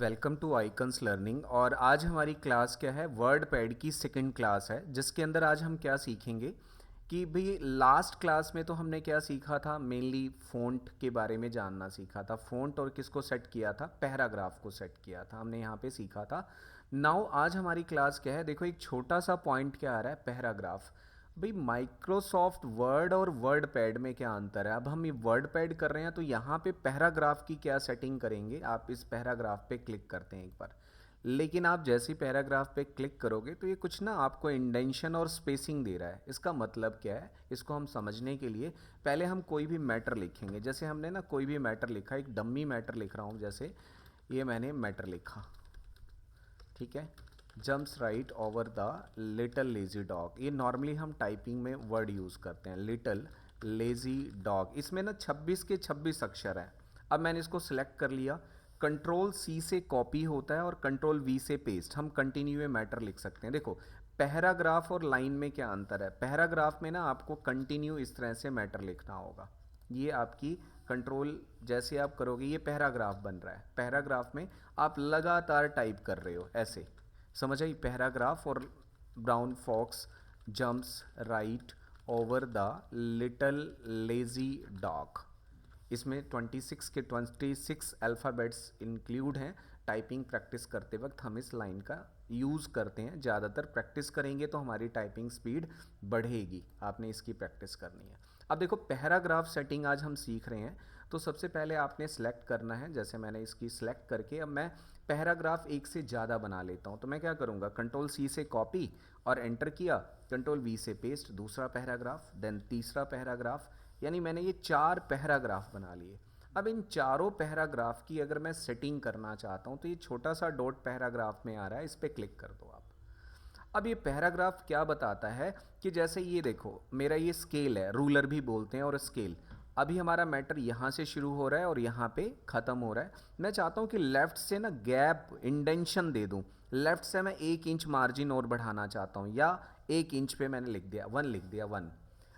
Welcome to icons learning. और आज हमारी क्लास क्या है, वर्ड पैड की सेकंड क्लास है, जिसके अंदर आज हम क्या सीखेंगे कि भाई लास्ट क्लास में तो हमने क्या सीखा था, मेनली फ़ॉन्ट के बारे में जानना सीखा था। फ़ॉन्ट और किसको सेट किया था, पैराग्राफ को सेट किया था हमने, यहाँ पे सीखा था। नाउ आज हमारी क्लास क्या है, देखो एक छोटा सा पॉइंट क्या आ रहा है, पैराग्राफ। भाई माइक्रोसॉफ्ट वर्ड और वर्ड पैड में क्या अंतर है। अब हम ये वर्ड पैड कर रहे हैं तो यहाँ पे पैराग्राफ की क्या सेटिंग करेंगे, आप इस पैराग्राफ पे क्लिक करते हैं एक बार। लेकिन आप जैसे ही पैराग्राफ पे क्लिक करोगे तो ये कुछ ना आपको इंडेंशन और स्पेसिंग दे रहा है। इसका मतलब क्या है, इसको हम समझने के लिए पहले हम कोई भी मैटर लिखेंगे। जैसे हमने ना कोई भी मैटर लिखा, एक डम्मी मैटर लिख रहा हूँ, जैसे ये मैंने मैटर लिखा, ठीक है, jumps right over the little lazy dog. ये नॉर्मली हम टाइपिंग में वर्ड यूज़ करते हैं, लिटल लेजी डॉग। इसमें ना 26 के 26 अक्षर हैं। अब मैंने इसको सिलेक्ट कर लिया, कंट्रोल सी से कॉपी होता है और कंट्रोल वी से पेस्ट। हम कंटिन्यू मैटर लिख सकते हैं। देखो पैराग्राफ और लाइन में क्या अंतर है, पैराग्राफ में ना आपको कंटिन्यू इस तरह से मैटर लिखना होगा। ये आपकी कंट्रोल जैसे आप करोगे ये पैराग्राफ बन रहा है। पैराग्राफ में आप लगातार टाइप कर रहे हो ऐसे, समझ आई। पैराग्राफ और brown fox jumps right over the little lazy dog, इसमें 26 के 26 अल्फ़ाबेट्स इंक्लूड हैं। टाइपिंग प्रैक्टिस करते वक्त हम इस लाइन का यूज़ करते हैं। ज़्यादातर प्रैक्टिस करेंगे तो हमारी टाइपिंग स्पीड बढ़ेगी, आपने इसकी प्रैक्टिस करनी है। अब देखो पैराग्राफ सेटिंग आज हम सीख रहे हैं, तो सबसे पहले आपने सेलेक्ट करना है। जैसे मैंने इसकी सेलेक्ट करके अब मैं पैराग्राफ एक से ज़्यादा बना लेता हूँ, तो मैं क्या करूँगा, कंट्रोल सी से कॉपी और एंटर किया, कंट्रोल वी से पेस्ट, दूसरा पैराग्राफ, देन तीसरा पैराग्राफ, यानी मैंने ये 4 पैराग्राफ बना लिए। अब इन चारों पैराग्राफ की अगर मैं सेटिंग करना चाहता हूँ तो ये छोटा सा डॉट पैराग्राफ में आ रहा है, इस पर क्लिक कर दो आप। अब ये पैराग्राफ क्या बताता है कि जैसे ये देखो मेरा ये स्केल है, रूलर भी बोलते हैं और स्केल। अभी हमारा मैटर यहाँ से शुरू हो रहा है और यहाँ पे ख़त्म हो रहा है। मैं चाहता हूँ कि लेफ़्ट से ना गैप इंडेंशन दे दूँ। लेफ़्ट से मैं 1 इंच मार्जिन और बढ़ाना चाहता हूँ, या 1 इंच पे मैंने लिख दिया 1, लिख दिया 1।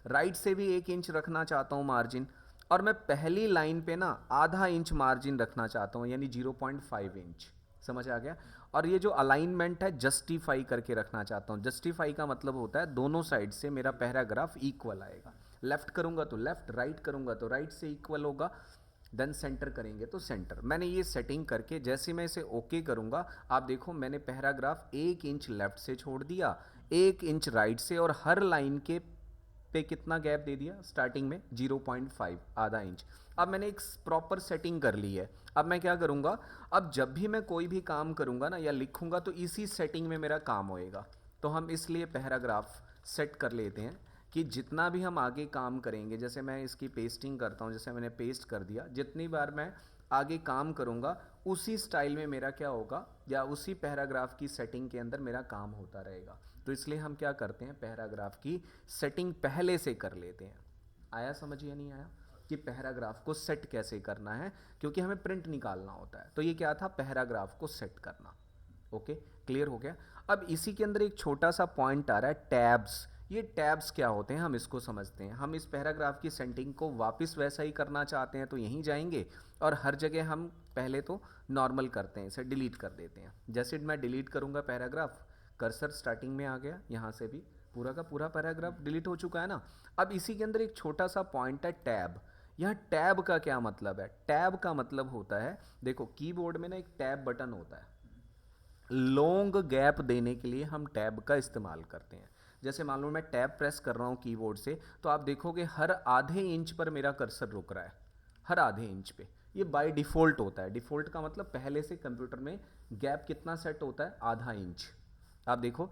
राइट से भी 1 इंच रखना चाहता हूँ मार्जिन, और मैं पहली लाइन पे ना आधा इंच मार्जिन रखना चाहता हूँ, यानी 0.5 इंच। समझ आ गया। और ये जो अलाइनमेंट है जस्टिफाई करके रखना चाहता हूँ। जस्टिफाई का मतलब होता है दोनों साइड से मेरा पैराग्राफ इक्वल आएगा। लेफ्ट करूँगा तो लेफ्ट, राइट करूँगा तो राइट से इक्वल होगा, देन सेंटर करेंगे तो सेंटर। मैंने ये सेटिंग करके जैसे मैं इसे ओके करूँगा, आप देखो मैंने पैराग्राफ 1 इंच लेफ्ट से छोड़ दिया, 1 इंच राइट से, और हर लाइन के पे कितना गैप दे दिया, स्टार्टिंग में 0.5, आधा इंच। अब मैंने एक प्रॉपर सेटिंग कर ली है। अब मैं क्या करूँगा, अब जब भी मैं कोई भी काम करूँगा ना या लिखूँगा तो इसी सेटिंग में मेरा काम होएगा। तो हम इसलिए पैराग्राफ सेट कर लेते हैं कि जितना भी हम आगे काम करेंगे, जैसे मैं इसकी पेस्टिंग करता हूँ, जैसे मैंने पेस्ट कर दिया, जितनी बार मैं आगे काम करूँगा उसी स्टाइल में मेरा क्या होगा, या उसी पैराग्राफ की सेटिंग के अंदर मेरा काम होता रहेगा। तो इसलिए हम क्या करते हैं, पैराग्राफ की सेटिंग पहले से कर लेते हैं। आया समझ या नहीं आया कि पैराग्राफ को सेट कैसे करना है, क्योंकि हमें प्रिंट निकालना होता है। तो ये क्या था, पैराग्राफ को सेट करना। ओके, क्लियर हो गया। अब इसी के अंदर एक छोटा सा पॉइंट आ रहा है, टैब्स। ये टैब्स क्या होते हैं हम इसको समझते हैं। हम इस पैराग्राफ की सेटिंग को वापस वैसा ही करना चाहते हैं तो यहीं जाएंगे, और हर जगह हम पहले तो नॉर्मल करते हैं, इसे डिलीट कर देते हैं। जैसे मैं डिलीट करूँगा पैराग्राफ, कर्सर स्टार्टिंग में आ गया, यहाँ से भी पूरा का पूरा पैराग्राफ डिलीट हो चुका है ना। अब इसी के अंदर एक छोटा सा पॉइंट है, टैब। यहाँ टैब का क्या मतलब है, टैब का मतलब होता है, देखो कीबोर्ड में ना एक टैब बटन होता है, लॉन्ग गैप देने के लिए हम टैब का इस्तेमाल करते हैं। जैसे मान लो मैं टैब प्रेस कर रहा हूँ कीबोर्ड से, तो आप देखोगे हर आधे इंच पर मेरा कर्सर रुक रहा है, हर आधे इंच पे। ये बाय डिफ़ॉल्ट होता है। डिफ़ॉल्ट का मतलब पहले से कंप्यूटर में गैप कितना सेट होता है, आधा इंच। आप देखो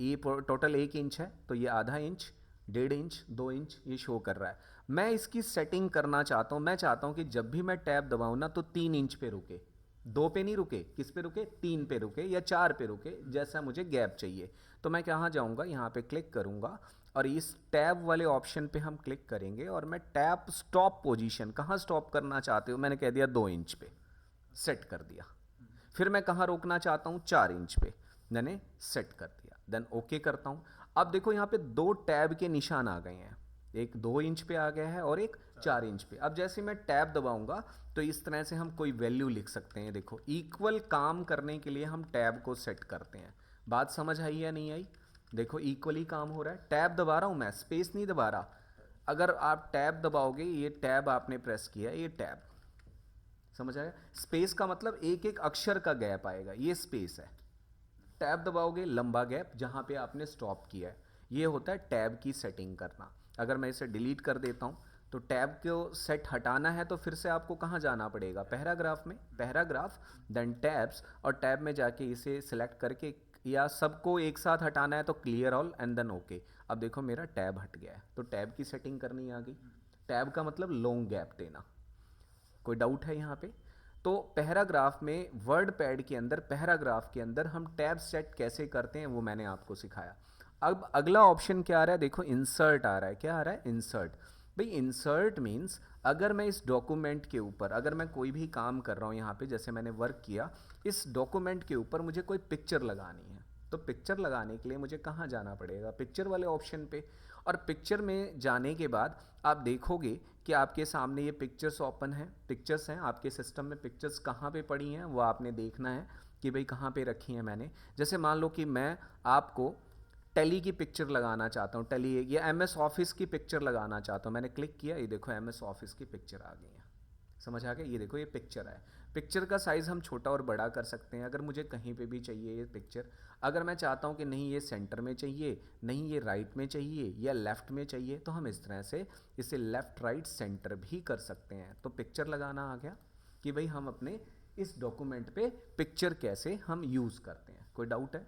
ये टोटल 1 इंच है, तो ये आधा इंच, 1.5 इंच, 2 इंच ये शो कर रहा है। मैं इसकी सेटिंग करना चाहता हूँ, मैं चाहता हूँ कि जब भी मैं टैब दबाऊँ ना तो 3 इंच पे रुके, 2 पे नहीं रुके, किस पे रुके, 3 पे रुके या 4 पे रुके, जैसा मुझे गैप चाहिए। तो मैं कहाँ जाऊँगा, यहाँ पे क्लिक करूँगा, और इस टैब वाले ऑप्शन पे हम क्लिक करेंगे, और मैं टैब स्टॉप पोजीशन, कहाँ स्टॉप करना चाहते हो, मैंने कह दिया 2 इंच पे, सेट कर दिया। फिर मैं कहाँ रोकना चाहता हूँ, 4 इंच पे, मैंने सेट कर दिया, देन ओके करता हूँ। अब देखो यहाँ पे 2 टैब के निशान आ गए हैं, एक 2 इंच पे आ गया है और एक 4 इंच पे। अब जैसे मैं टैब दबाऊंगा तो इस तरह से हम कोई वैल्यू लिख सकते हैं। देखो इक्वल काम करने के लिए हम टैब को सेट करते हैं। बात समझ आई या नहीं आई? देखो इक्वली काम हो रहा है, टैब दबा रहा हूँ मैं, स्पेस नहीं दबा रहा। अगर आप टैब दबाओगे, ये टैब आपने प्रेस किया, ये टैब, समझ आया? स्पेस का मतलब एक एक अक्षर का गैप आएगा, ये स्पेस है। टैब दबाओगे लंबा गैप जहां पे आपने स्टॉप किया है, ये होता है टैब की सेटिंग करना। अगर मैं इसे डिलीट कर देता हूं तो टैब को सेट हटाना है तो फिर से आपको कहाँ जाना पड़ेगा? पैराग्राफ में, पैराग्राफ देन टैब्स, और टैब में जाके इसे सिलेक्ट करके, या सबको एक साथ हटाना है तो clear all and then okay. अब देखो मेरा टैब हट गया है, तो टैब की सेटिंग करनी आ गई। टैब का मतलब लॉन्ग गैप देना। कोई डाउट है यहाँ पे? तो पैराग्राफ में, वर्ड पैड के अंदर, पैराग्राफ के अंदर हम टैब सेट कैसे करते हैं वो मैंने आपको सिखाया। अब अगला ऑप्शन क्या आ रहा है? देखो इंसर्ट आ रहा है। क्या आ रहा है? इंसर्ट। भाई इंसर्ट मीन्स अगर मैं इस डॉक्यूमेंट के ऊपर, अगर मैं कोई भी काम कर रहा हूँ यहाँ पे, जैसे मैंने वर्क किया, इस डॉक्यूमेंट के ऊपर मुझे कोई पिक्चर लगानी है, तो पिक्चर लगाने के लिए मुझे कहाँ जाना पड़ेगा? पिक्चर वाले ऑप्शन पे। और पिक्चर में जाने के बाद आप देखोगे कि आपके सामने ये पिक्चर्स ओपन है, पिक्चर्स हैं आपके सिस्टम में। पिक्चर्स कहाँ पे पड़ी हैं वो आपने देखना है कि भाई कहाँ पे रखी हैं मैंने। जैसे मान लो कि मैं आपको टैली की पिक्चर लगाना चाहता हूँ, टैली या एमएस ऑफिस की पिक्चर लगाना चाहता हूँ। मैंने क्लिक किया, ये देखो एमएस ऑफिस की पिक्चर आ गई है। समझ आ गया? ये देखो ये पिक्चर है। पिक्चर का साइज़ हम छोटा और बड़ा कर सकते हैं अगर मुझे कहीं पे भी चाहिए ये पिक्चर। अगर मैं चाहता हूँ कि नहीं ये सेंटर में चाहिए, नहीं ये राइट में चाहिए या लेफ़्ट में चाहिए, तो हम इस तरह से इसे लेफ़्ट राइट सेंटर भी कर सकते हैं। तो पिक्चर लगाना आ गया कि भाई हम अपने इस डॉक्यूमेंट पे पिक्चर कैसे हम यूज़ करते हैं। कोई डाउट है?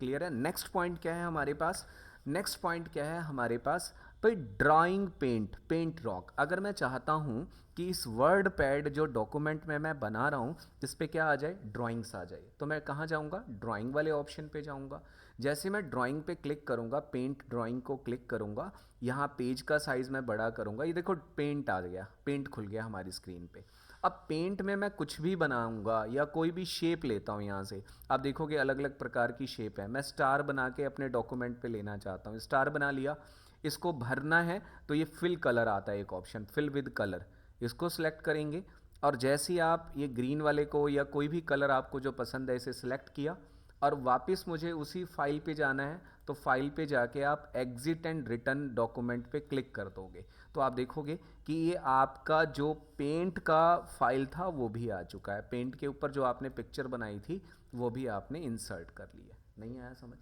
क्लियर है? नेक्स्ट पॉइंट क्या है हमारे पास? नेक्स्ट पॉइंट क्या है हमारे पास? भाई ड्राइंग पेंट, पेंट रॉक। अगर मैं चाहता हूँ कि इस वर्ड पैड जो डॉक्यूमेंट में मैं बना रहा हूँ जिस पे क्या आ जाए? ड्राइंग्स आ जाए, तो मैं कहाँ जाऊँगा? ड्राइंग वाले ऑप्शन पे जाऊँगा। जैसे मैं ड्राइंग पे क्लिक करूँगा, पेंट ड्राइंग को क्लिक करूँगा, यहाँ पेज का साइज़ मैं बड़ा करूँगा, ये देखो पेंट आ गया, पेंट खुल गया हमारी स्क्रीन पे। अब पेंट में मैं कुछ भी बनाऊंगा या कोई भी शेप लेता हूँ यहाँ से, आप देखोगे अलग अलग प्रकार की शेप है। मैं स्टार बना के अपने डॉक्यूमेंट पे लेना चाहता हूँ, स्टार बना लिया। इसको भरना है तो ये फिल कलर आता है एक ऑप्शन, फिल विद कलर, इसको सिलेक्ट करेंगे। और जैसे ही आप ये ग्रीन वाले को या कोई भी कलर आपको जो पसंद है इसे सिलेक्ट किया, और वापस मुझे उसी फाइल पे जाना है, तो फाइल पे जाके आप एग्जिट एंड रिटर्न डॉक्यूमेंट पे क्लिक कर दोगे, तो आप देखोगे कि ये आपका जो पेंट का फाइल था वो भी आ चुका है। पेंट के ऊपर जो आपने पिक्चर बनाई थी वो भी आपने इंसर्ट कर लिया। नहीं आया समझ?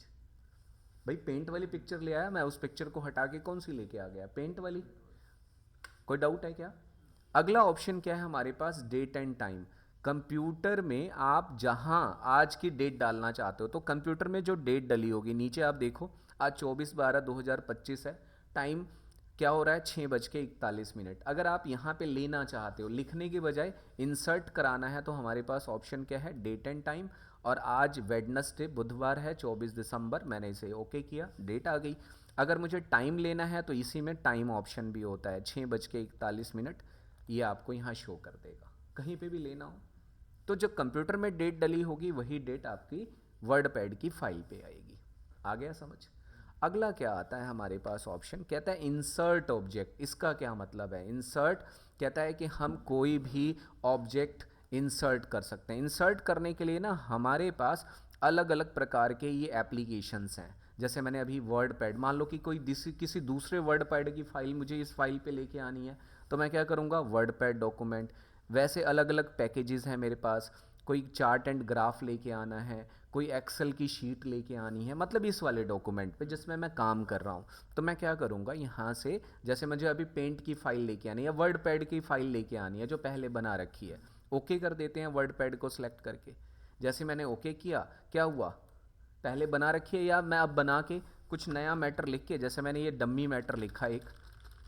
भाई पेंट वाली पिक्चर ले आया मैं, उस पिक्चर को हटा के कौन सी लेके आ गया? पेंट वाली। कोई डाउट है क्या? अगला ऑप्शन क्या है हमारे पास? Date and time. कंप्यूटर में आप जहां आज की डेट डालना चाहते हो, तो कंप्यूटर में जो डेट डली होगी नीचे आप देखो, आज 24/12/2025 है। टाइम क्या हो रहा है? 6:41। अगर आप यहाँ पे लेना चाहते हो, लिखने के बजाय इंसर्ट कराना है, तो हमारे पास ऑप्शन क्या है? Date and time. और आज वेडनेसडे, बुधवार है, 24 दिसंबर। मैंने इसे ओके किया, डेट आ गई। अगर मुझे टाइम लेना है तो इसी में टाइम ऑप्शन भी होता है, 6:41, ये आपको यहाँ शो कर देगा। कहीं पे भी लेना हो तो जो कंप्यूटर में डेट डली होगी वही डेट आपकी वर्ड पैड की फाइल पे आएगी। आ गया समझ? अगला क्या आता है हमारे पास ऑप्शन? कहता है इंसर्ट ऑब्जेक्ट। इसका क्या मतलब है? इंसर्ट कहता है कि हम कोई भी ऑब्जेक्ट इंसर्ट कर सकते हैं। इंसर्ट करने के लिए ना हमारे पास अलग अलग प्रकार के ये एप्लीकेशंस हैं। जैसे मैंने अभी वर्ड पैड, मान लो कि कोई किसी दूसरे वर्ड पैड की फाइल मुझे इस फाइल पे लेके आनी है, तो मैं क्या करूँगा? Word pad document. वैसे अलग अलग पैकेजेस हैं मेरे पास, कोई चार्ट एंड ग्राफ लेके आना है, कोई एक्सेल की शीट लेके आनी है, मतलब इस वाले डॉक्यूमेंट पे जिसमें मैं काम कर रहा हूँ, तो मैं क्या करूँगा? यहाँ से जैसे मुझे अभी पेंट की फ़ाइल लेके आनी है या वर्ड पैड की फ़ाइल लेके आनी है जो पहले बना रखी है, ओके कर देते हैं वर्ड पैड को सिलेक्ट करके। जैसे मैंने ओके किया, क्या हुआ? पहले बना रखी है या मैं अब बना के कुछ नया मैटर लिख के, जैसे मैंने ये डम्मी मैटर लिखा एक,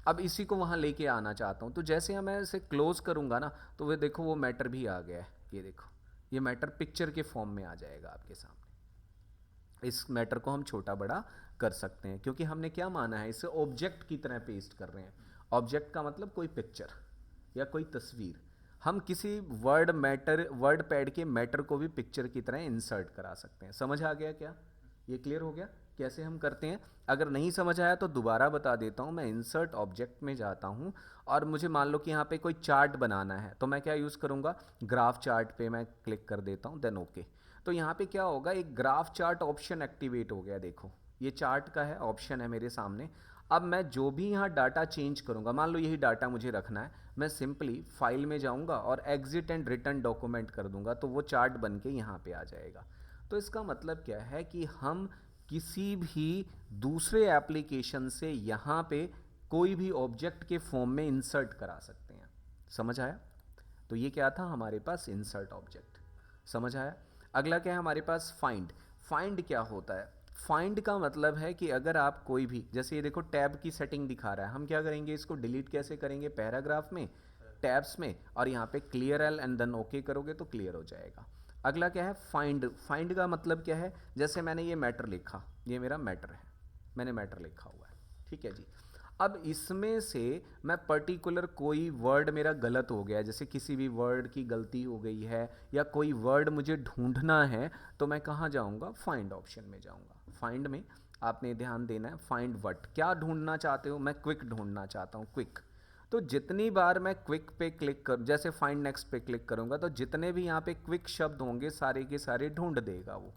अब इसी को वहाँ लेके आना चाहता हूँ, तो जैसे मैं इसे क्लोज करूँगा ना, तो वे देखो वो मैटर भी आ गया है। ये देखो ये मैटर पिक्चर के फॉर्म में आ जाएगा आपके सामने। इस मैटर को हम छोटा बड़ा कर सकते हैं क्योंकि हमने क्या माना है? इसे ऑब्जेक्ट की तरह पेस्ट कर रहे हैं। ऑब्जेक्ट का मतलब कोई पिक्चर या कोई तस्वीर। हम किसी वर्ड पैड के मैटर को भी पिक्चर की तरह इंसर्ट करा सकते हैं। समझ आ गया क्या? ये क्लियर हो गया कैसे हम करते हैं, अगर नहीं समझ आया तो दोबारा बता देता हूँ। मैं इंसर्ट ऑब्जेक्ट में जाता हूँ और मुझे मान लो कि यहाँ पे कोई चार्ट बनाना है, तो मैं क्या यूज़ करूँगा, ग्राफ चार्ट पे मैं क्लिक कर देता हूँ, देन ओके। तो यहाँ पे क्या होगा, एक ग्राफ चार्ट ऑप्शन एक्टिवेट हो गया। देखो ये चार्ट का है, ऑप्शन है मेरे सामने। अब मैं जो भी यहाँ डाटा चेंज करूँगा, मान लो यही डाटा मुझे रखना है, मैं सिंपली फाइल में जाऊँगा और एग्जिट एंड रिटर्न डॉक्यूमेंट कर दूंगा, तो वो चार्ट बन के यहाँ पे आ जाएगा। तो इसका मतलब क्या है कि हम किसी भी दूसरे एप्लीकेशन से यहाँ पे कोई भी ऑब्जेक्ट के फॉर्म में इंसर्ट करा सकते हैं। समझ आया? तो ये क्या था हमारे पास, इंसर्ट ऑब्जेक्ट। समझ आया? अगला क्या है हमारे पास, फाइंड। फाइंड क्या होता है, फाइंड का मतलब है कि अगर आप कोई भी, जैसे ये देखो टैब की सेटिंग दिखा रहा है, हम क्या करेंगे, इसको डिलीट कैसे करेंगे, पैराग्राफ में, टैब्स में, और यहाँ पे clear all and then okay करोगे तो क्लियर हो जाएगा। अगला क्या है, फाइंड। फाइंड का मतलब क्या है, जैसे मैंने ये मैटर लिखा, ये मेरा मैटर है, मैंने मैटर लिखा हुआ है, ठीक है जी। अब इसमें से मैं पर्टिकुलर कोई वर्ड मेरा गलत हो गया, जैसे किसी भी वर्ड की गलती हो गई है या कोई वर्ड मुझे ढूंढना है, तो मैं कहाँ जाऊँगा, फाइंड ऑप्शन में जाऊँगा। फाइंड में आपने ध्यान देना है, फाइंड व्हाट, क्या ढूंढना चाहते हो, मैं क्विक ढूंढना चाहता हूँ, क्विक। तो जितनी बार मैं क्विक पे क्लिक कर, जैसे फाइंड नेक्स्ट पे क्लिक करूँगा, तो जितने भी यहाँ पे क्विक शब्द होंगे सारे के सारे ढूंढ देगा वो।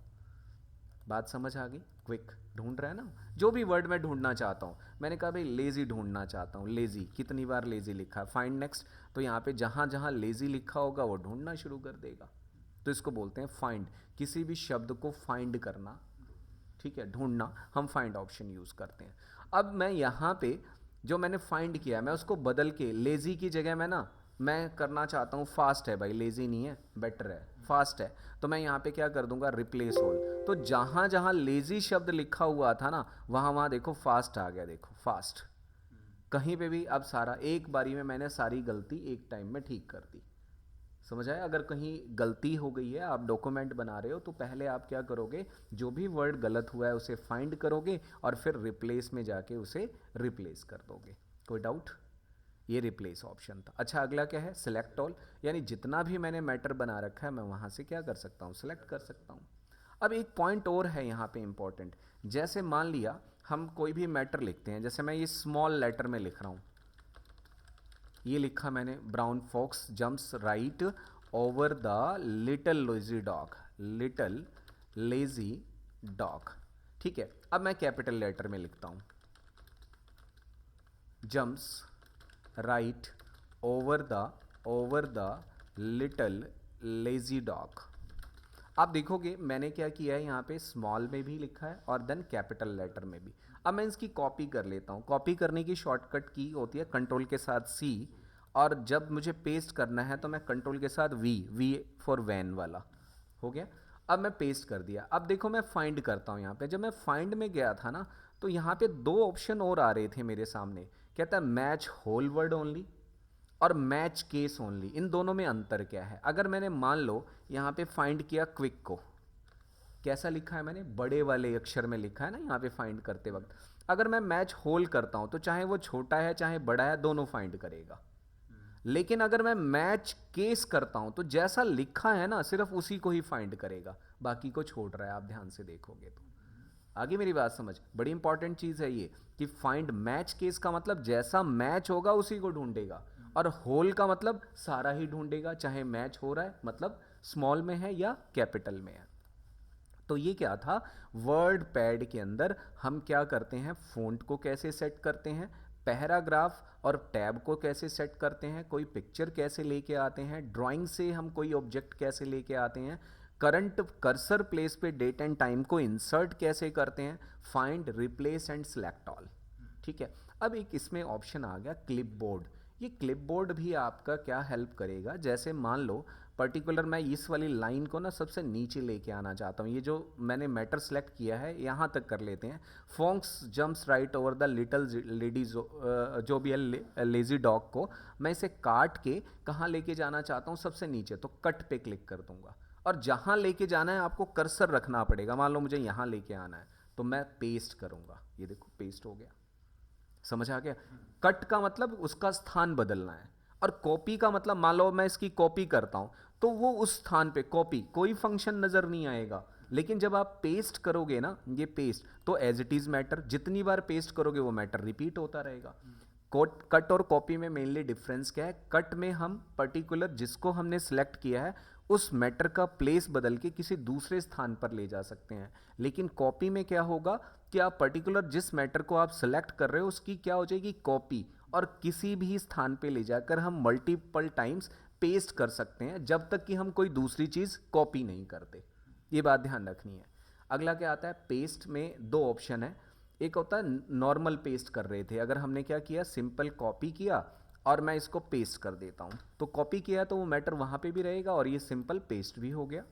बात समझ आ गई? क्विक ढूंढ रहा है ना, जो भी वर्ड मैं ढूंढना चाहता हूँ। मैंने कहा भाई लेज़ी ढूंढना चाहता हूँ, लेज़ी, कितनी बार लेज़ी लिखा है, फाइंड नेक्स्ट, तो यहाँ पे जहाँ जहाँ लेज़ी लिखा होगा वो ढूंढना शुरू कर देगा। तो इसको बोलते हैं फाइंड, किसी भी शब्द को फाइंड करना, ठीक है, ढूंढना, हम फाइंड ऑप्शन यूज़ करते हैं। अब मैं यहाँ पे जो मैंने फाइंड किया है, मैं उसको बदल के लेज़ी की जगह मैं करना चाहता हूँ फास्ट है, भाई लेज़ी नहीं है, बेटर है, फास्ट है, तो मैं यहाँ पे क्या कर दूंगा, रिप्लेस ऑल। तो जहाँ जहाँ लेज़ी शब्द लिखा हुआ था ना, वहाँ वहाँ देखो फास्ट आ गया, देखो फास्ट, कहीं पे भी अब सारा एक बारी में मैंने सारी गलती एक टाइम में ठीक कर दी। समझ आया? अगर कहीं गलती हो गई है, आप डॉक्यूमेंट बना रहे हो, तो पहले आप क्या करोगे, जो भी वर्ड गलत हुआ है उसे फाइंड करोगे और फिर रिप्लेस में जाके उसे रिप्लेस कर दोगे। कोई डाउट? ये रिप्लेस ऑप्शन था। अच्छा अगला क्या है, सिलेक्ट ऑल, यानी जितना भी मैंने मैटर बना रखा है मैं वहाँ से क्या कर सकता हूँ, सिलेक्ट कर सकता हूँ। अब एक पॉइंट और है यहाँ पे इंपॉर्टेंट, जैसे मान लिया हम कोई भी मैटर लिखते हैं, जैसे मैं ये स्मॉल लेटर में लिख रहा हूँ, ये लिखा मैंने, brown fox jumps right over the little lazy dog, little lazy dog, ठीक है। अब मैं कैपिटल लेटर में लिखता हूँ, jumps right over the little lazy dog. आप देखोगे मैंने क्या किया है, यहाँ पे स्मॉल में भी लिखा है और देन कैपिटल लेटर में भी। अब मैं इसकी कॉपी कर लेता हूँ। कॉपी करने की शॉर्टकट की होती है कंट्रोल के साथ सी, और जब मुझे पेस्ट करना है तो मैं कंट्रोल के साथ वी फॉर वैन वाला, हो गया। अब मैं पेस्ट कर दिया। अब देखो मैं फाइंड करता हूँ यहाँ पे, जब मैं फाइंड में गया था ना, तो यहाँ पे दो ऑप्शन और आ रहे थे मेरे सामने, कहता है मैच होल वर्ड ओनली और मैच केस ओनली। इन दोनों में अंतर क्या है? अगर मैंने मान लो यहाँ पे फाइंड किया क्विक को, कैसा लिखा है मैंने, बड़े वाले अक्षर में लिखा है ना यहाँ पे फाइंड करते वक्त। अगर मैं मैच होल करता हूँ तो चाहे वो छोटा है चाहे बड़ा है, दोनों फाइंड करेगा। लेकिन अगर मैं मैच केस करता हूं तो जैसा लिखा है ना सिर्फ उसी को ही फाइंड करेगा, बाकी को छोड़ रहा है। आप ध्यान से देखोगे तो आगे मेरी बात समझ, बड़ी इंपॉर्टेंट चीज है ये कि फाइंड मैच केस का मतलब जैसा मैच होगा उसी को ढूंढेगा, और होल का मतलब सारा ही ढूंढेगा, चाहे मैच हो रहा है मतलब स्मॉल में है या कैपिटल में है। तो ये क्या था, वर्ड पैड के अंदर हम क्या करते हैं, फ़ॉन्ट को कैसे सेट करते हैं, पैराग्राफ और टैब को कैसे सेट करते हैं, कोई पिक्चर कैसे लेके आते हैं, ड्राइंग से हम कोई ऑब्जेक्ट कैसे लेके आते हैं, करंट कर्सर प्लेस पे डेट एंड टाइम को इंसर्ट कैसे करते हैं, find replace and select all, ठीक है। अब एक इसमें ऑप्शन आ गया क्लिपबोर्ड। ये क्लिपबोर्ड भी आपका क्या हेल्प करेगा, जैसे मान लो पर्टिकुलर मैं इस वाली लाइन को ना सबसे नीचे लेके आना चाहता हूँ, ये जो मैंने मैटर सेलेक्ट किया है यहाँ तक कर लेते हैं, fox jumps right over the little lady, जो भी है लेजी डॉग को मैं इसे काट के कहाँ लेके जाना चाहता हूँ, सबसे नीचे, तो कट पे क्लिक कर दूंगा। और जहाँ लेके जाना है आपको कर्सर रखना पड़ेगा, मान लो मुझे यहाँ लेके आना है तो मैं पेस्ट करूँगा, ये देखो पेस्ट हो गया। समझ आ गया? कट का मतलब उसका स्थान बदलना है, और कॉपी का मतलब मान लो मैं इसकी कॉपी करता हूं तो वो उस स्थान पे कॉपी, कोई फंक्शन नजर नहीं आएगा, लेकिन जब आप पेस्ट करोगे ना, ये पेस्ट तो एज इट इज मैटर, जितनी बार पेस्ट करोगे वो मैटर रिपीट होता रहेगा। कट और कॉपी में मेनली डिफरेंस क्या है? कट में हम पर्टिकुलर जिसको हमने सेलेक्ट किया है उस मैटर का प्लेस बदल के किसी दूसरे स्थान पर ले जा सकते हैं, लेकिन कॉपी में क्या होगा कि आप पर्टिकुलर जिस मैटर को आप सेलेक्ट कर रहे हो उसकी क्या हो जाएगी? कॉपी, और किसी भी स्थान पे ले जाकर हम मल्टीपल टाइम्स पेस्ट कर सकते हैं जब तक कि हम कोई दूसरी चीज़ कॉपी नहीं करते। ये बात ध्यान रखनी है। अगला क्या आता है? पेस्ट में दो ऑप्शन है। एक होता है नॉर्मल पेस्ट कर रहे थे, अगर हमने क्या किया, सिंपल कॉपी किया और मैं इसको पेस्ट कर देता हूँ, तो कॉपी किया तो वो मैटर वहाँ पे भी रहेगा और ये सिंपल पेस्ट भी हो गया।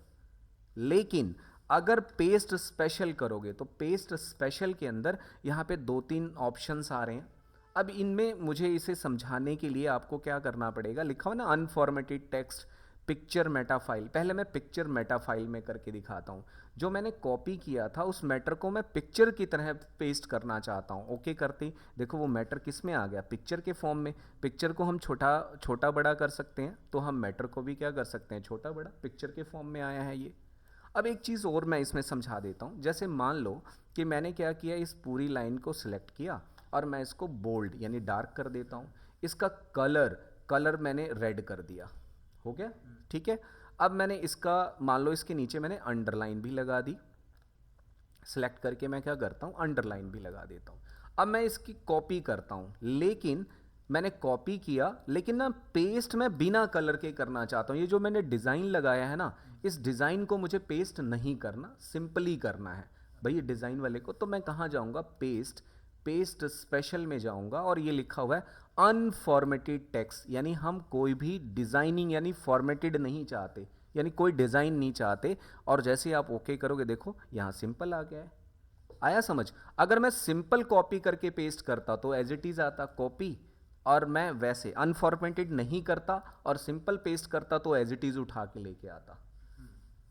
लेकिन अगर पेस्ट स्पेशल करोगे तो पेस्ट स्पेशल के अंदर यहाँ पे दो तीन ऑप्शंस आ रहे हैं। अब इनमें मुझे इसे समझाने के लिए आपको क्या करना पड़ेगा, लिखा हो ना unformatted text picture Meta file, पहले मैं पिक्चर मेटा फाइल में करके दिखाता हूँ। जो मैंने कॉपी किया था उस मैटर को मैं पिक्चर की तरह पेस्ट करना चाहता हूँ। ओके करते ही देखो वो मैटर किस में आ गया? पिक्चर के फॉर्म में। पिक्चर को हम छोटा छोटा बड़ा कर सकते हैं, तो हम मैटर को भी क्या कर सकते हैं? छोटा बड़ा। पिक्चर के फॉर्म में आया है ये। अब एक चीज़ और मैं इसमें समझा देता हूँ। जैसे मान लो कि मैंने क्या किया, इस पूरी लाइन को सिलेक्ट किया और मैं इसको बोल्ड यानी डार्क कर देता हूँ। इसका कलर मैंने रेड कर दिया, हो गया, ठीक है। अब मैंने इसका मान लो इसके नीचे मैंने अंडरलाइन भी लगा दी। सेलेक्ट करके मैं क्या करता हूँ? अंडरलाइन भी लगा देता हूँ। अब मैं इसकी कॉपी करता हूँ, लेकिन मैंने कॉपी किया लेकिन ना पेस्ट मैं बिना कलर के करना चाहता हूँ। ये जो मैंने डिज़ाइन लगाया है ना, इस डिज़ाइन को मुझे पेस्ट नहीं करना, सिंपली करना है भाई ये डिज़ाइन वाले को। तो मैं कहाँ जाऊँगा? पेस्ट स्पेशल में जाऊँगा और ये लिखा हुआ है अनफॉर्मेटेड टेक्स्ट, यानी हम कोई भी डिज़ाइनिंग यानी फॉर्मेटेड नहीं चाहते, यानी कोई डिज़ाइन नहीं चाहते। और जैसे ही आप ओके करोगे देखो यहाँ सिंपल आ गया है। आया समझ? अगर मैं सिंपल कॉपी करके पेस्ट करता तो एज इट इज़ आता कॉपी, और मैं वैसे अनफॉर्मेटेड नहीं करता और सिंपल पेस्ट करता तो एज इट इज़ उठा के लेके आता।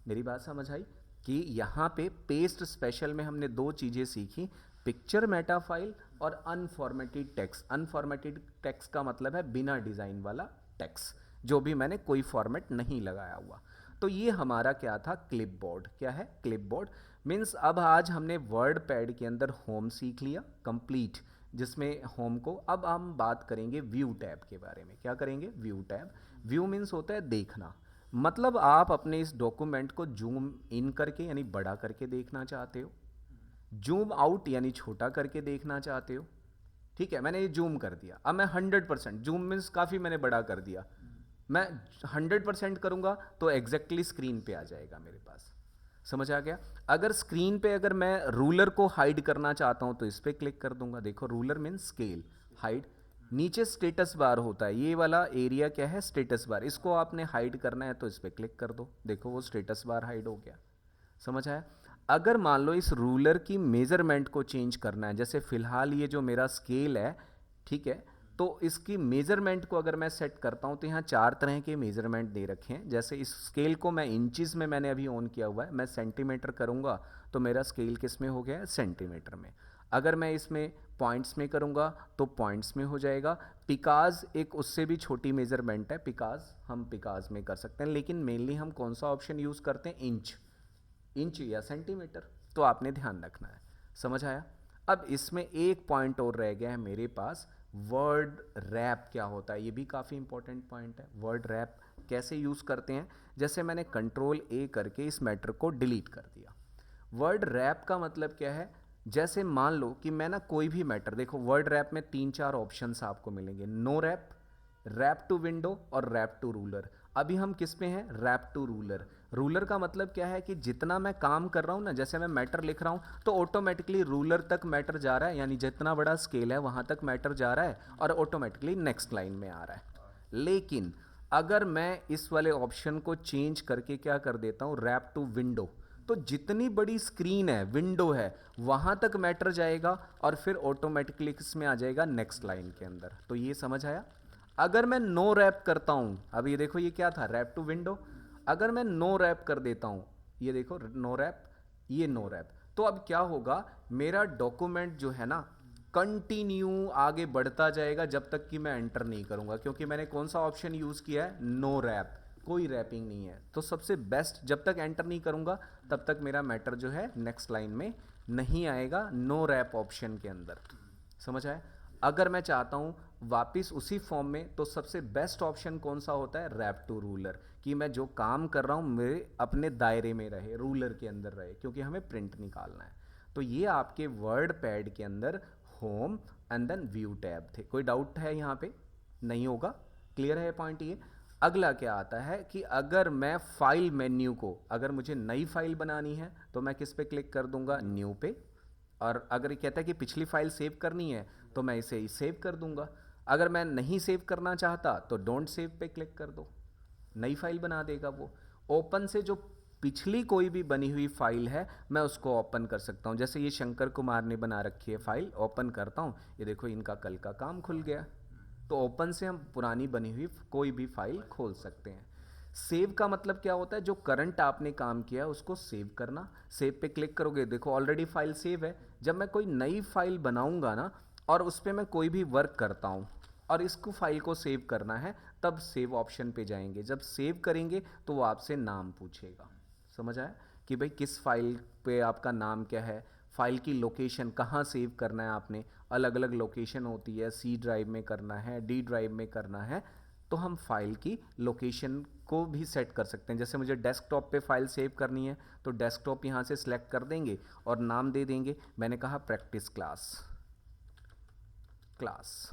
मेरी बात समझ आई कि यहाँ पे पेस्ट स्पेशल में हमने दो चीज़ें सीखी, पिक्चर मेटा फाइल और अनफॉर्मेटेड टेक्स्ट। अनफॉर्मेटेड टेक्स्ट का मतलब है बिना डिज़ाइन वाला टेक्स्ट, जो भी मैंने कोई फॉर्मेट नहीं लगाया हुआ। तो ये हमारा क्या था? क्लिपबोर्ड। क्या है? क्लिपबोर्ड मीन्स अब आज हमने वर्ड पैड के अंदर होम सीख लिया कंप्लीट, जिसमें होम को अब हम बात करेंगे व्यू टैब के बारे में। क्या करेंगे? View tab. व्यू मीन्स होता है देखना, मतलब आप अपने इस डॉक्यूमेंट को जूम इन करके यानी बड़ा करके देखना चाहते हो, जूम आउट यानी छोटा करके देखना चाहते हो। ठीक है, मैंने ये जूम कर दिया, अब मैं 100% जूम मीन्स काफ़ी मैंने बड़ा कर दिया, मैं 100% करूँगा तो एग्जैक्टली स्क्रीन पे आ जाएगा मेरे पास। समझ आ गया? अगर स्क्रीन पे अगर मैं रूलर को हाइड करना चाहता हूँ तो इस पर क्लिक कर दूंगा। देखो रूलर मीन्स स्केल, हाइड। नीचे स्टेटस बार होता है, ये वाला एरिया क्या है? Status bar. इसको आपने हाइड करना है तो इस पर क्लिक कर दो, देखो वो स्टेटस बार हाइड हो गया। समझ आया? अगर मान लो इस रूलर की मेजरमेंट को चेंज करना है, जैसे फिलहाल ये जो मेरा स्केल है, ठीक है, तो इसकी मेजरमेंट को अगर मैं सेट करता हूं तो यहाँ 4 तरह के मेजरमेंट दे रखे हैं। जैसे इस स्केल को मैं इंचेस में मैंने अभी ऑन किया हुआ है, मैं सेंटीमीटर करूँगा तो मेरा स्केल किस में हो गया है? सेंटीमीटर में। अगर मैं इसमें पॉइंट्स में करूँगा तो पॉइंट्स में हो जाएगा। पिकाज एक उससे भी छोटी मेजरमेंट है, पिकाज हम पिकाज में कर सकते हैं, लेकिन मेनली हम कौन सा ऑप्शन यूज़ करते हैं? इंच या सेंटीमीटर। तो आपने ध्यान रखना है। समझ आया? अब इसमें एक पॉइंट और रह गया है मेरे पास, वर्ड रैप क्या होता है? ये भी काफ़ी इंपॉर्टेंट पॉइंट है। वर्ड रैप कैसे यूज़ करते हैं? जैसे मैंने कंट्रोल ए करके इस मैटर को डिलीट कर दिया। वर्ड रैप का मतलब क्या है? जैसे मान लो कि मैं ना कोई भी मैटर, देखो वर्ड रैप में 3-4 ऑप्शंस आपको मिलेंगे, no wrap, wrap to window और रैप टू रूलर। अभी हम किस पे हैं? Rap to ruler. रूलर का मतलब क्या है कि जितना मैं काम कर रहा हूँ ना, जैसे मैं मैटर लिख रहा हूँ तो ऑटोमेटिकली रूलर तक मैटर जा रहा है, यानी जितना बड़ा स्केल है वहाँ तक मैटर जा रहा है और ऑटोमेटिकली नेक्स्ट लाइन में आ रहा है। लेकिन अगर मैं इस वाले ऑप्शन को चेंज करके क्या कर देता हूँ? रैप टू विंडो, तो जितनी बड़ी स्क्रीन है, विंडो है, वहाँ तक मैटर जाएगा और फिर ऑटोमेटिकली किसमें आ जाएगा? नेक्स्ट लाइन के अंदर। तो ये समझ आया? अगर मैं नो रैप करता हूँ, अब ये देखो ये क्या था? Wrap to window. अगर मैं नो रैप कर देता हूँ, ये देखो नो रैप, ये नो रैप, तो अब क्या होगा? मेरा डॉक्यूमेंट जो है ना कंटिन्यू आगे बढ़ता जाएगा जब तक कि मैं एंटर नहीं करूँगा, क्योंकि मैंने कौन सा ऑप्शन यूज़ किया है? No rap. कोई रैपिंग नहीं है। तो सबसे बेस्ट, जब तक एंटर नहीं करूँगा तब तक मेरा मैटर जो है नेक्स्ट लाइन में नहीं आएगा, नो रैप ऑप्शन के अंदर। समझ आया? अगर मैं चाहता हूँ वापस उसी फॉर्म में, तो सबसे बेस्ट ऑप्शन कौन सा होता है? रैप टू रूलर, कि मैं जो काम कर रहा हूँ मेरे अपने दायरे में रहे, रूलर के अंदर रहे, क्योंकि हमें प्रिंट निकालना है। तो ये आपके वर्ड पैड के अंदर home and then view tab थे। कोई डाउट है यहाँ पे? नहीं होगा? क्लियर है पॉइंट ये? अगला क्या आता है कि अगर मैं फाइल मेन्यू को, अगर मुझे नई फाइल बनानी है तो मैं किस पे क्लिक कर दूंगा? न्यू पे। और अगर ये कहता है कि पिछली फाइल सेव करनी है तो मैं इसे सेव कर दूंगा। अगर मैं नहीं सेव करना चाहता तो डोंट सेव पे क्लिक कर दो, नई फाइल बना देगा वो। ओपन से जो पिछली कोई भी बनी हुई फाइल है मैं उसको ओपन कर सकता हूँ। जैसे ये शंकर कुमार ने बना रखी है फाइल, ओपन करता हूँ, ये देखो इनका कल का काम खुल गया। तो ओपन से हम पुरानी बनी हुई कोई भी फाइल खोल सकते हैं। सेव का मतलब क्या होता है? जो करंट आपने काम किया उसको सेव करना। सेव पे क्लिक करोगे, देखो ऑलरेडी फाइल सेव है। जब मैं कोई नई फाइल बनाऊंगा ना और उस पर मैं कोई भी वर्क करता हूँ और इसको फाइल को सेव करना है, तब सेव ऑप्शन पे जाएंगे। जब सेव करेंगे तो वो आपसे नाम पूछेगा। समझ आया कि भाई किस फाइल पे आपका नाम क्या है, फाइल की लोकेशन कहाँ सेव करना है आपने। अलग अलग लोकेशन होती है, सी ड्राइव में करना है, डी ड्राइव में करना है, तो हम फाइल की लोकेशन को भी सेट कर सकते हैं। जैसे मुझे डेस्कटॉप पे फाइल सेव करनी है तो डेस्कटॉप यहाँ से सिलेक्ट कर देंगे और नाम दे देंगे। मैंने कहा प्रैक्टिस क्लास क्लास,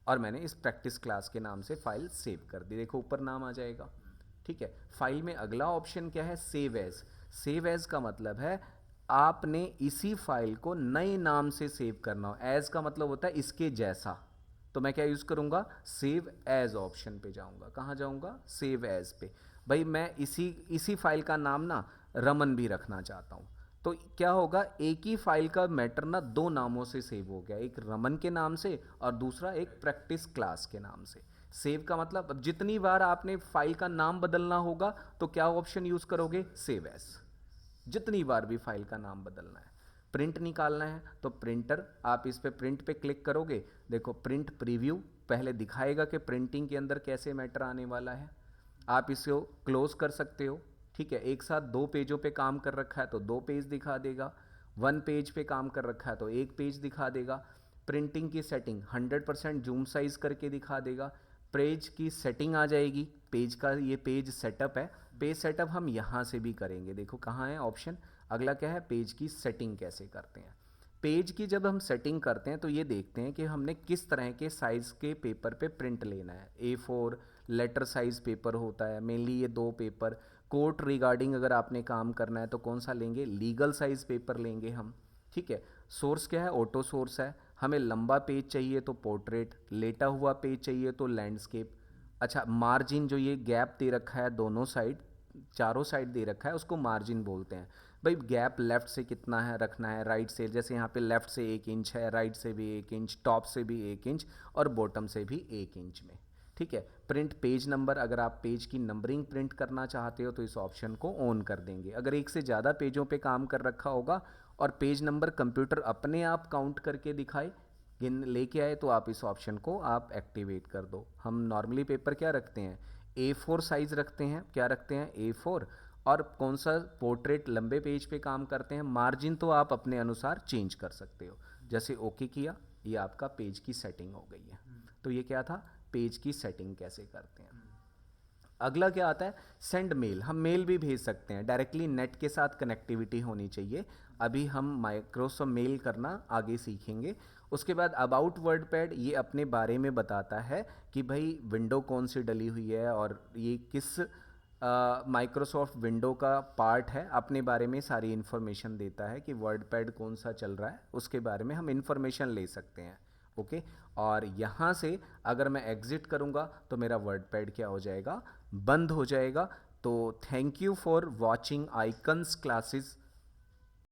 और मैंने इस प्रैक्टिस क्लास के नाम से फाइल सेव कर दी। देखो ऊपर नाम आ जाएगा। ठीक है। फाइल में अगला ऑप्शन क्या है? Save as. सेव एज का मतलब है आपने इसी फाइल को नए नाम से सेव करना हो। एज का मतलब होता है इसके जैसा। तो मैं क्या यूज करूंगा? सेव एज ऑप्शन पे जाऊंगा। कहाँ जाऊंगा? सेव एज पे। भाई मैं इसी फाइल का नाम ना रमन भी रखना चाहता हूं, तो क्या होगा? एक ही फाइल का मैटर ना दो नामों से सेव हो गया, एक रमन के नाम से और दूसरा एक प्रैक्टिस क्लास के नाम से। सेव का मतलब अब जितनी बार आपने फाइल का नाम बदलना होगा तो क्या ऑप्शन यूज करोगे? Save as. जितनी बार भी फाइल का नाम बदलना है। प्रिंट निकालना है तो प्रिंटर, आप इस पे प्रिंट पे क्लिक करोगे, देखो प्रिंट प्रीव्यू पहले दिखाएगा कि प्रिंटिंग के अंदर कैसे मैटर आने वाला है। आप इसको क्लोज कर सकते हो। ठीक है। एक साथ दो पेजों पे काम कर रखा है तो दो पेज दिखा देगा, वन पेज पे काम कर रखा है तो एक पेज दिखा देगा। प्रिंटिंग की सेटिंग 100% जूम साइज करके दिखा देगा। पेज की सेटिंग आ जाएगी, पेज का ये पेज सेटअप है। पेज सेटअप हम यहाँ से भी करेंगे। देखो कहाँ है ऑप्शन? अगला क्या है? पेज की सेटिंग कैसे करते हैं। पेज की जब हम सेटिंग करते हैं तो ये देखते हैं कि हमने किस तरह के साइज़ के पेपर पे प्रिंट लेना है। A4 लेटर साइज़ पेपर होता है मेनली, ये दो पेपर। कोर्ट रिगार्डिंग अगर आपने काम करना है तो कौन सा लेंगे? लीगल साइज़ पेपर लेंगे हम। ठीक है। सोर्स क्या है? ऑटो सोर्स है। हमें लंबा पेज चाहिए तो पोर्ट्रेट, लेटा हुआ पेज चाहिए तो लैंडस्केप। अच्छा, मार्जिन जो ये गैप दे रखा है दोनों साइड, चारों साइड दे रखा है, उसको मार्जिन बोलते हैं। भाई गैप लेफ्ट से कितना है रखना है, राइट से, जैसे यहाँ पे लेफ्ट से 1 इंच है, राइट से भी 1 इंच, टॉप से भी 1 इंच और बॉटम से भी 1 इंच में। ठीक है। प्रिंट पेज नंबर, अगर आप पेज की नंबरिंग प्रिंट करना चाहते हो तो इस ऑप्शन को ऑन कर देंगे। अगर एक से ज़्यादा पेजों पे काम कर रखा होगा और पेज नंबर कंप्यूटर अपने आप काउंट करके दिखाए, गिन लेके आए, तो आप इस ऑप्शन को आप एक्टिवेट कर दो। हम नॉर्मली पेपर क्या रखते हैं? A4 साइज़ रखते हैं। क्या रखते हैं? A4। और कौन सा पोर्ट्रेट लंबे पेज पे काम करते हैं। मार्जिन तो आप अपने अनुसार चेंज कर सकते हो। जैसे ओके किया, ये आपका पेज की सेटिंग हो गई है। तो ये क्या था? पेज की सेटिंग कैसे करते हैं। अगला क्या आता है? Send mail. हम मेल भी भेज सकते हैं डायरेक्टली, नेट के साथ कनेक्टिविटी होनी चाहिए। अभी हम माइक्रोसॉफ्ट मेल करना आगे सीखेंगे। उसके बाद अबाउट वर्डपैड, ये अपने बारे में बताता है कि भाई विंडो कौन सी डली हुई है और ये किस माइक्रोसॉफ्ट विंडो का पार्ट है। अपने बारे में सारी इन्फॉर्मेशन देता है कि वर्डपैड कौन सा चल रहा है, उसके बारे में हम इन्फॉर्मेशन ले सकते हैं। ओके। और यहाँ से अगर मैं एग्जिट करूँगा तो मेरा वर्डपैड क्या हो जाएगा? बंद हो जाएगा। तो thank you for watching icons classes.